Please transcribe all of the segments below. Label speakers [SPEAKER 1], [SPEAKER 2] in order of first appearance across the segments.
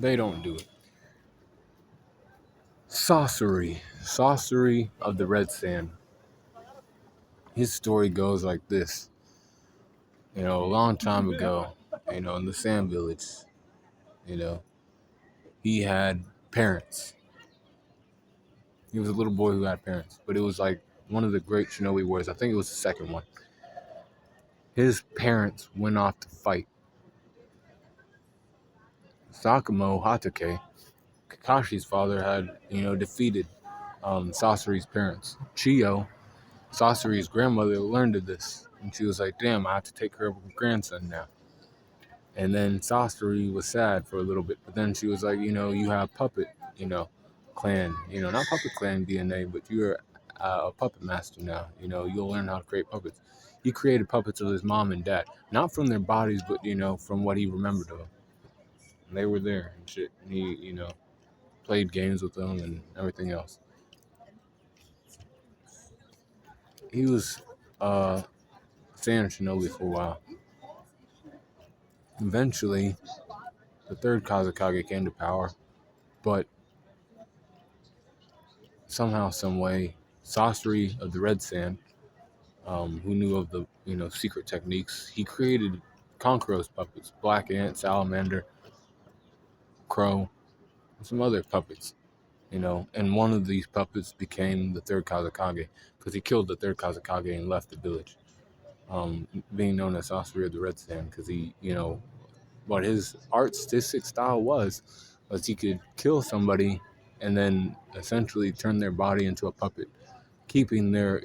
[SPEAKER 1] They don't do it. Sasori of the Red Sand. His story goes like this. A long time ago, in the Sand Village, you know, he had parents. He was a little boy who had parents, but it was like one of the great shinobi wars. I think it was the second one. His parents went off to fight. Sakamo Hatake, Kakashi's father, had, defeated Sasori's parents. Chiyo, Sasori's grandmother, learned of this, and she was like, damn, I have to take care of her grandson now. And then Sasori was sad for a little bit, but then she was like, you have puppet, clan, not puppet clan DNA, but you're a puppet master now. You'll learn how to create puppets. He created puppets of his mom and dad, not from their bodies, but, from what he remembered of them. And they were there and shit. And he, played games with them and everything else. He was Sand Shinobi for a while. Eventually, the third Kazakage came to power, but somehow, some way, Sasori of the Red Sand, who knew of the secret techniques, he created Conqueror's puppets, Black Ant, Salamander, Crow, and some other puppets. And one of these puppets became the third Kazakage because he killed the third Kazakage and left the village. Being known as Sasori of the Red Sand because he, what his artistic style was he could kill somebody and then essentially turn their body into a puppet, keeping their,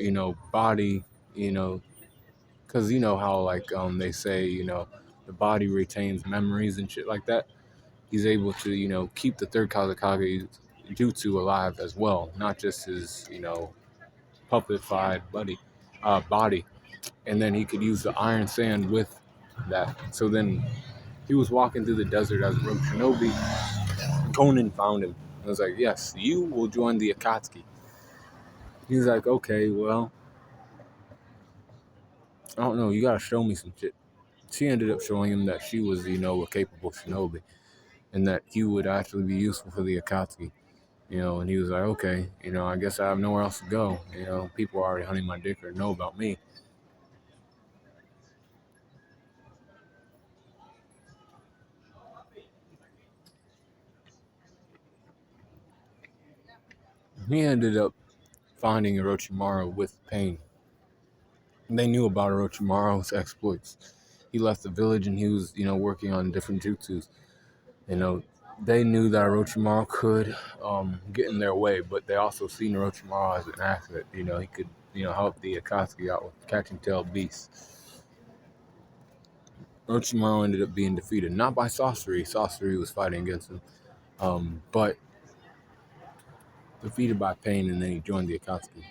[SPEAKER 1] body, because how like they say, the body retains memories and shit like that. He's able to, keep the third Kazakage's jutsu alive as well, not just his, puppetified body. And then he could use the iron sand with that. So then he was walking through the desert as a rogue shinobi. Conan found him and was like, yes, you will join the Akatsuki. He was like, okay, well, I don't know, you gotta show me some shit. She ended up showing him that she was, a capable shinobi and that he would actually be useful for the Akatsuki. And he was like, okay, I guess I have nowhere else to go. People are already hunting my dick or know about me. He ended up finding Orochimaru with pain. They knew about Orochimaru's exploits. He left the village and he was, working on different jutsus. They knew that Orochimaru could get in their way, but they also seen Orochimaru as an asset. He could, help the Akatsuki out with catching tailed beasts. Orochimaru ended up being defeated, not by Sasori. Sasori was fighting against him, but defeated by Pain, and then he joined the Akatsuki.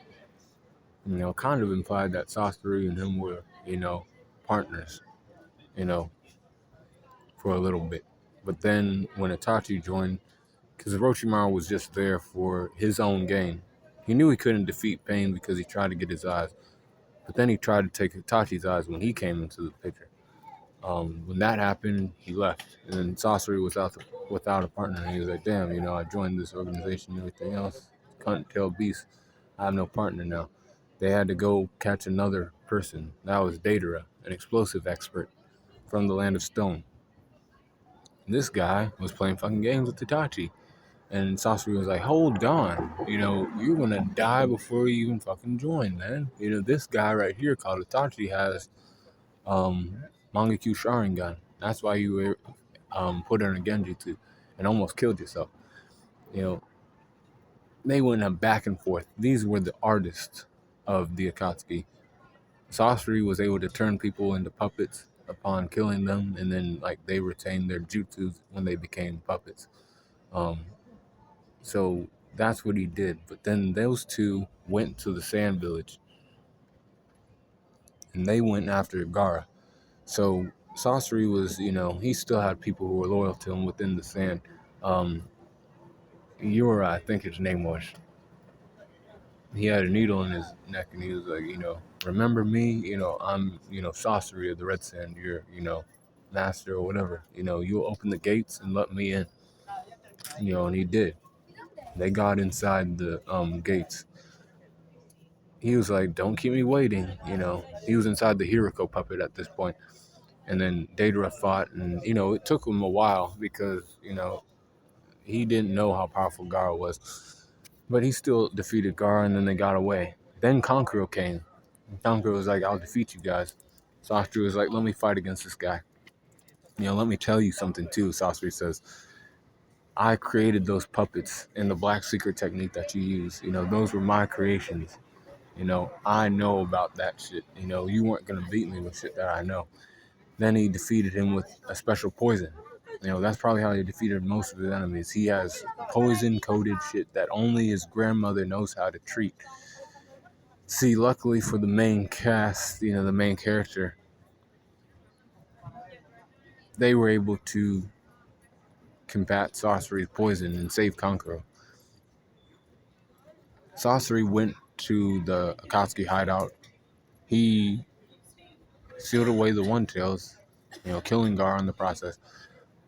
[SPEAKER 1] Kind of implied that Sasori and him were, partners, for a little bit. But then when Itachi joined, because Orochimaru was just there for his own gain. He knew he couldn't defeat Pain because he tried to get his eyes. But then he tried to take Itachi's eyes when he came into the picture. When that happened, he left. And then Sasori was without a partner. And he was like, damn, I joined this organization and everything else. Cunt tail beast. I have no partner now. They had to go catch another person. That was Datara, an explosive expert from the land of stone. And this guy was playing fucking games with Itachi. And Sasori was like, hold on. You're going to die before you even fucking join, man. This guy right here called Itachi has Mangekyu Sharingan. That's why you were put in a Genjutsu and almost killed yourself. They went a back and forth. These were the artists of the Akatsuki. Sasori was able to turn people into puppets upon killing them, and then they retained their jutsus when they became puppets. So that's what he did. But then those two went to the Sand Village, and they went after Gaara. So Sasori was, he still had people who were loyal to him within the Sand. Yura, I think his name was. He had a needle in his neck, and he was like, remember me? I'm, Sasori of the Red Sand. You're, master or whatever. You'll open the gates and let me in. And he did. They got inside the gates. He was like, "Don't keep me waiting." He was inside the Hiriko puppet at this point, and then Daedra fought, and it took him a while because he didn't know how powerful Gara was, but he still defeated Gara, and then they got away. Then Kankuro came. Kankuro was like, "I'll defeat you guys." Sasori was like, "Let me fight against this guy." Let me tell you something too. Sasori says, "I created those puppets and the black secret technique that you use. Those were my creations. I know about that shit. You weren't gonna beat me with shit that I know." Then he defeated him with a special poison. That's probably how he defeated most of his enemies. He has poison-coated shit that only his grandmother knows how to treat. See, luckily for the main cast, the main character, they were able to combat Sasori's poison and save Kankuro. Sasori went to the Akatsuki hideout. He sealed away the One Tails, killing Gar in the process.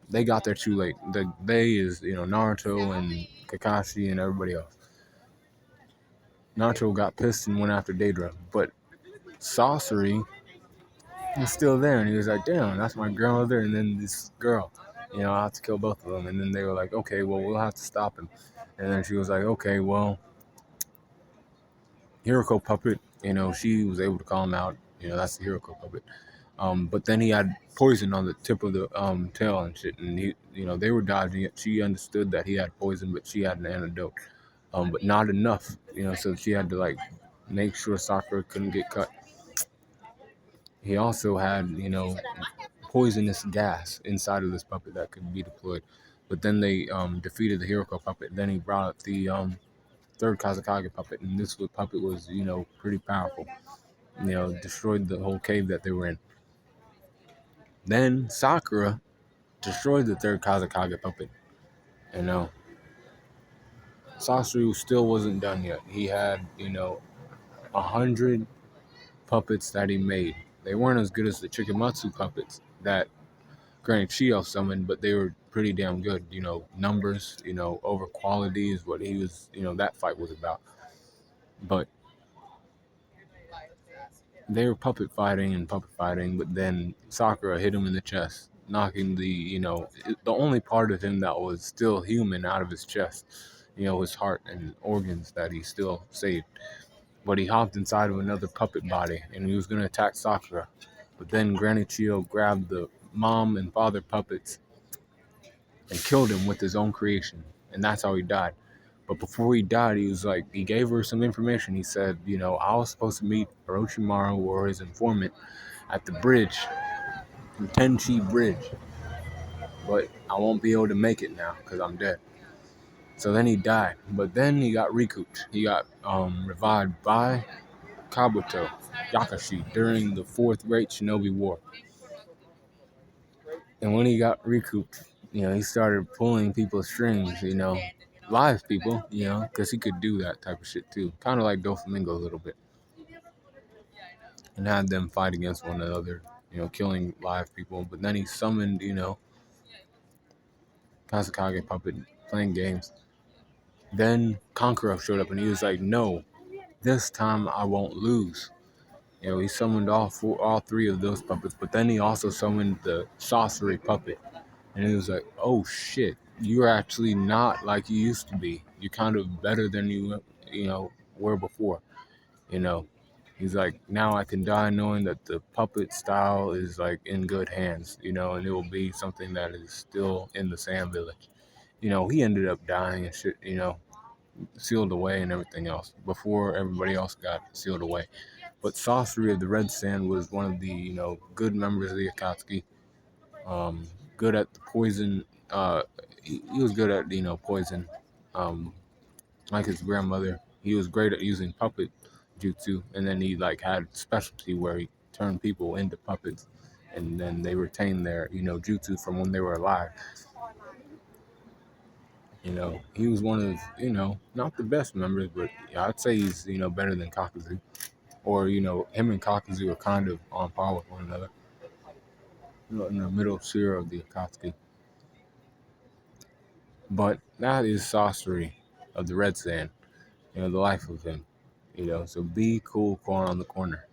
[SPEAKER 1] They got there too late. They is, Naruto and Kakashi and everybody else. Naruto got pissed and went after Daedra, but Sasori was still there, and he was like, "Damn, that's my grandmother, and then this girl. I have to kill both of them." And then they were like, "Okay, well, we'll have to stop him." And then she was like, "Okay, well, Hiroko puppet, she was able to call him out. That's the Hiroko puppet. But then he had poison on the tip of the tail and shit, and they were dodging it. She understood that he had poison, but she had an antidote, but not enough, so she had to like make sure Sakura couldn't get cut. He also had, poisonous gas inside of this puppet that could be deployed. But then they defeated the Hiroko puppet. Then he brought up the third Kazakage puppet, and this puppet was, pretty powerful. Destroyed the whole cave that they were in. Then Sakura destroyed the third Kazakage puppet. Sasori still wasn't done yet. He had, 100 puppets that he made. They weren't as good as the Chikamatsu puppets that Granny Chio summoned, but they were pretty damn good. Numbers, over quality is what he was, that fight was about. But they were puppet fighting, but then Sakura hit him in the chest, knocking the only part of him that was still human out of his chest, his heart and organs that he still saved. But he hopped inside of another puppet body, and he was going to attack Sakura. But then Granny Chio grabbed the mom and father puppets and killed him with his own creation. And that's how he died. But before he died, he gave her some information. He said, I was supposed to meet Orochimaru or his informant at the bridge, the Tenchi Bridge. But I won't be able to make it now because I'm dead. So then he died. But then he got recouped. He got revived by Kabuto Yakashi during the Fourth Great Shinobi War. And when he got recouped, he started pulling people's strings, live people, because he could do that type of shit too. Kind of like Doflamingo a little bit. And had them fight against one another, killing live people. But then he summoned, Kazakage puppet playing games. Then Kankuro showed up and he was like, "No, this time I won't lose." He summoned all three of those puppets, but then he also summoned the Sasori puppet. And he was like, "Oh shit, you're actually not like you used to be. You're kind of better than you were before." He's like, "Now I can die knowing that the puppet style is like in good hands, and it will be something that is still in the Sand Village." He ended up dying and shit, sealed away and everything else before everybody else got sealed away. But Sasori of the Red Sand was one of the, good members of the Akatsuki. Good at the poison. He was good at, poison. Like his grandmother, he was great at using puppet jutsu, and then he like had specialty where he turned people into puppets, and then they retained their, jutsu from when they were alive. He was one of, not the best members, but I'd say he's, better than Kakuzu. Or, him and Kakuzu are kind of on par with one another. In the middle tier of the Akatsuki. But that is Sasori of the Red Sand, the life of him. So be cool, corn on the corner.